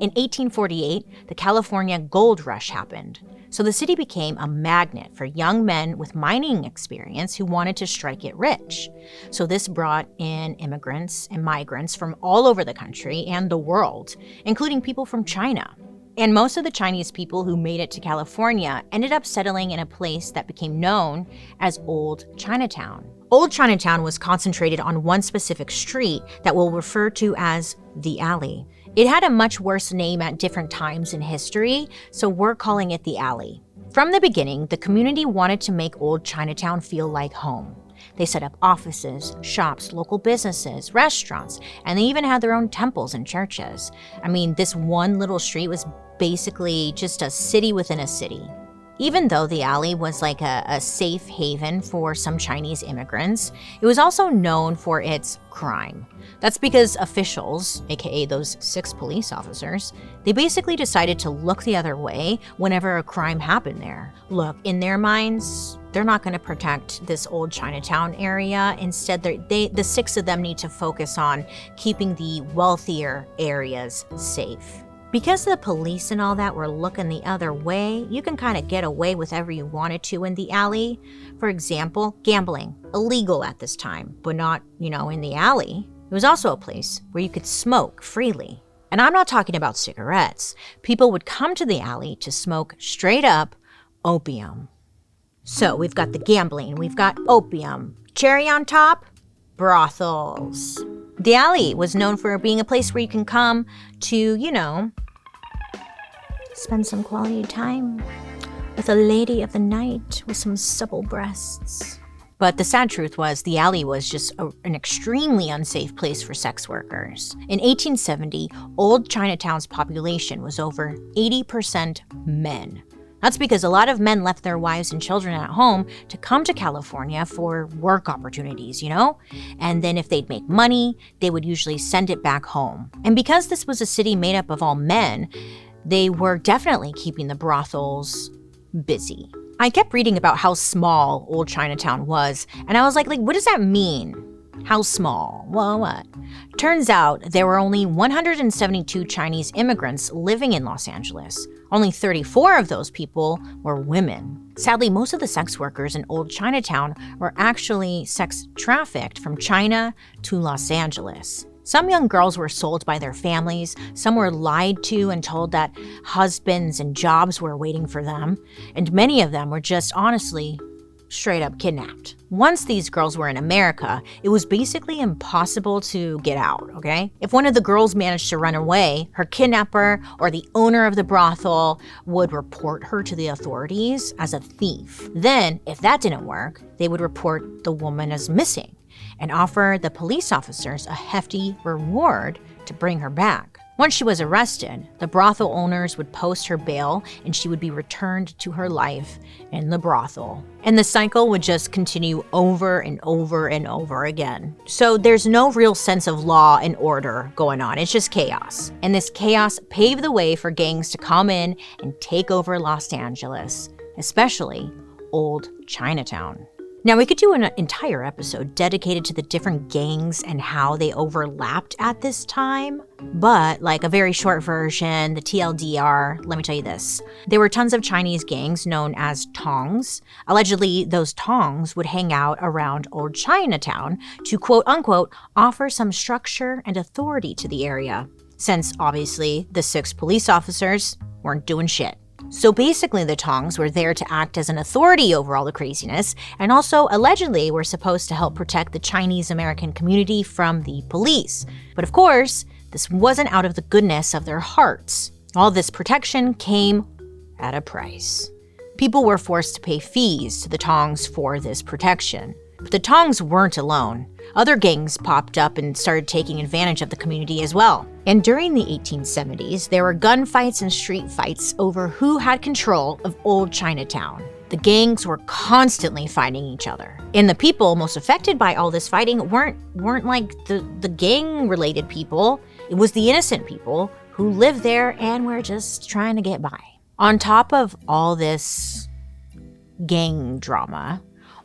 In 1848, the California Gold Rush happened, so the city became a magnet for young men with mining experience who wanted to strike it rich. So this brought in immigrants and migrants from all over the country and the world, including people from China. And most of the Chinese people who made it to California ended up settling in a place that became known as Old Chinatown. Old Chinatown was concentrated on one specific street that we'll refer to as the Alley. It had a much worse name at different times in history, so we're calling it the Alley. From the beginning, the community wanted to make Old Chinatown feel like home. They set up offices, shops, local businesses, restaurants, and they even had their own temples and churches. I mean, this one little street was basically just a city within a city. Even though the alley was like a safe haven for some Chinese immigrants, it was also known for its crime. That's because officials, aka those 6 police officers, they basically decided to look the other way whenever a crime happened there. Look, in their minds, they're not going to protect this Old Chinatown area. Instead, the 6 of them need to focus on keeping the wealthier areas safe. Because the police and all that were looking the other way, you can kind of get away with whatever you wanted to in the alley. For example, gambling, illegal at this time, but not, in the alley. It was also a place where you could smoke freely. And I'm not talking about cigarettes. People would come to the alley to smoke straight up opium. So we've got the gambling, we've got opium. Cherry on top, brothels. The alley was known for being a place where you can come to, spend some quality time with a lady of the night with some supple breasts. But the sad truth was the alley was just an extremely unsafe place for sex workers. In 1870, Old Chinatown's population was over 80% men. That's because a lot of men left their wives and children at home to come to California for work opportunities, And then if they'd make money, they would usually send it back home. And because this was a city made up of all men, they were definitely keeping the brothels busy. I kept reading about how small Old Chinatown was, and I was like, what does that mean? How small? Well, what? Turns out there were only 172 Chinese immigrants living in Los Angeles. Only 34 of those people were women. Sadly, most of the sex workers in Old Chinatown were actually sex trafficked from China to Los Angeles. Some young girls were sold by their families, some were lied to and told that husbands and jobs were waiting for them, and many of them were just honestly straight up kidnapped. Once these girls were in America, it was basically impossible to get out, okay? If one of the girls managed to run away, her kidnapper or the owner of the brothel would report her to the authorities as a thief. Then, if that didn't work, they would report the woman as missing and offer the police officers a hefty reward to bring her back. Once she was arrested, the brothel owners would post her bail and she would be returned to her life in the brothel. And the cycle would just continue over and over and over again. So there's no real sense of law and order going on. It's just chaos. And this chaos paved the way for gangs to come in and take over Los Angeles, especially Old Chinatown. Now, we could do an entire episode dedicated to the different gangs and how they overlapped at this time. But like a very short version, the TLDR, let me tell you this. There were tons of Chinese gangs known as tongs. Allegedly, those tongs would hang out around Old Chinatown to quote unquote offer some structure and authority to the area, since obviously the 6 police officers weren't doing shit. So basically the tongs were there to act as an authority over all the craziness, and also allegedly were supposed to help protect the Chinese American community from the police. But of course, this wasn't out of the goodness of their hearts. All this protection came at a price. People were forced to pay fees to the tongs for this protection. But the tongs weren't alone. Other gangs popped up and started taking advantage of the community as well. And during the 1870s, there were gunfights and street fights over who had control of Old Chinatown. The gangs were constantly fighting each other. And the people most affected by all this fighting weren't like the gang-related people. It was the innocent people who lived there and were just trying to get by. On top of all this gang drama,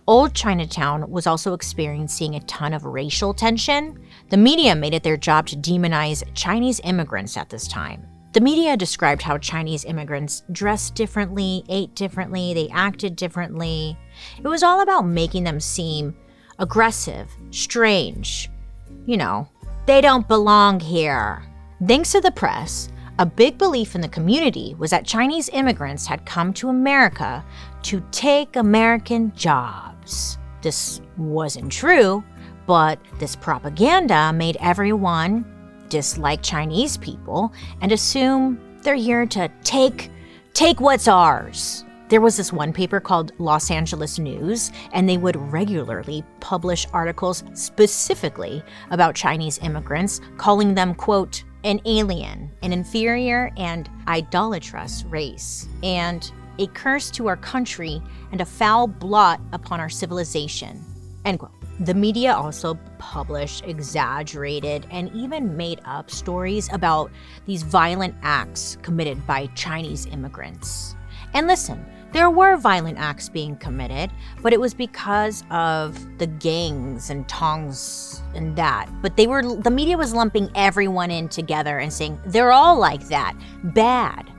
Old Chinatown was also experiencing a ton of racial tension. The media made it their job to demonize Chinese immigrants at this time. The media described how Chinese immigrants dressed differently, ate differently, they acted differently. It was all about making them seem aggressive, strange. You know, they don't belong here. Thanks to the press, a big belief in the community was that Chinese immigrants had come to America to take American jobs. This wasn't true, but this propaganda made everyone dislike Chinese people and assume they're here to take what's ours. There was this one paper called Los Angeles News, and they would regularly publish articles specifically about Chinese immigrants, calling them, quote, an alien, an inferior and idolatrous race, and a curse to our country and a foul blot upon our civilization, end quote. The media also published exaggerated and even made up stories about these violent acts committed by Chinese immigrants. And listen, there were violent acts being committed, but it was because of the gangs and tongs and that. But the media was lumping everyone in together and saying, they're all like that, bad.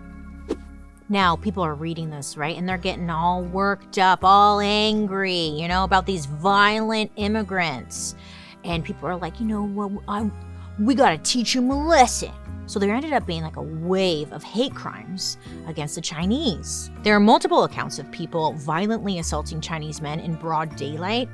Now, people are reading this, right? And they're getting all worked up, all angry, about these violent immigrants. And people are like, we gotta teach them a lesson. So there ended up being like a wave of hate crimes against the Chinese. There are multiple accounts of people violently assaulting Chinese men in broad daylight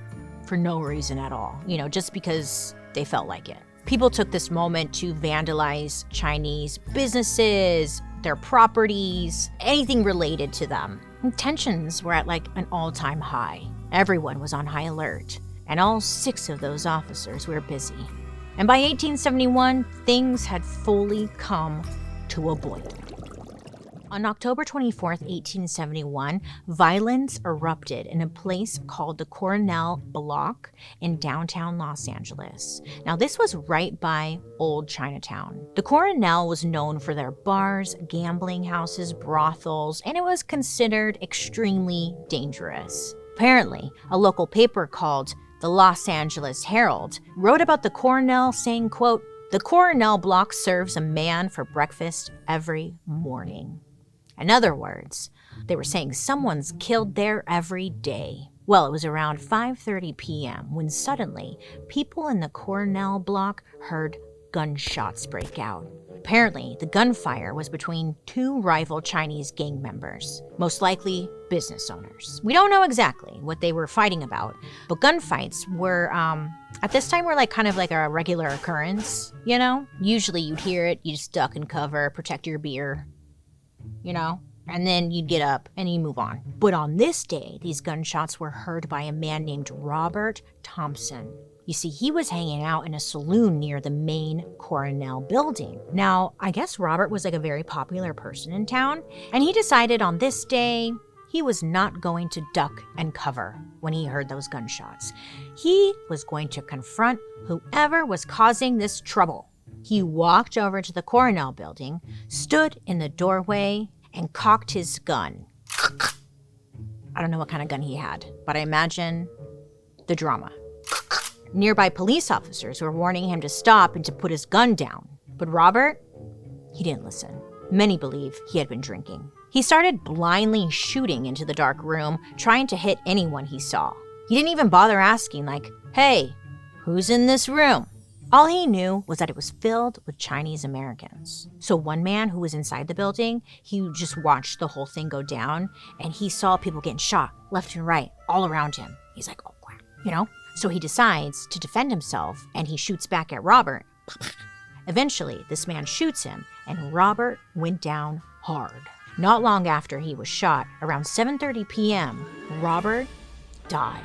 for no reason at all, just because they felt like it. People took this moment to vandalize Chinese businesses, their properties, anything related to them. And tensions were at like an all-time high. Everyone was on high alert, and all 6 of those officers were busy. And by 1871, things had fully come to a boil. On October 24th, 1871, violence erupted in a place called the Coronel Block in downtown Los Angeles. Now, this was right by Old Chinatown. The Coronel was known for their bars, gambling houses, brothels, and it was considered extremely dangerous. Apparently, a local paper called the Los Angeles Herald wrote about the Coronel saying, quote, "The Coronel Block serves a man for breakfast every morning." In other words, they were saying someone's killed there every day. Well, it was around 5:30 p.m. when suddenly people in the Coronel Block heard gunshots break out. Apparently, the gunfire was between 2 rival Chinese gang members, most likely business owners. We don't know exactly what they were fighting about, but gunfights were, at this time, were kind of like a regular occurrence, Usually you'd hear it, you just duck and cover, protect your beer, and then you'd get up and you move on. But on this day, these gunshots were heard by a man named Robert Thompson. You see, he was hanging out in a saloon near the main Coronel building. Now, I guess Robert was a very popular person in town, and he decided on this day he was not going to duck and cover when he heard those gunshots. He was going to confront whoever was causing this trouble. He walked over to the Coronel building, stood in the doorway, and cocked his gun. I don't know what kind of gun he had, but I imagine the drama. Nearby police officers were warning him to stop and to put his gun down. But Robert, he didn't listen. Many believe he had been drinking. He started blindly shooting into the dark room, trying to hit anyone he saw. He didn't even bother asking, hey, who's in this room? All he knew was that it was filled with Chinese Americans. So one man who was inside the building, he just watched the whole thing go down, and he saw people getting shot left and right, all around him. He's like, oh, crap, So he decides to defend himself, and he shoots back at Robert. Eventually, this man shoots him, and Robert went down hard. Not long after he was shot, around 7:30 p.m., Robert died.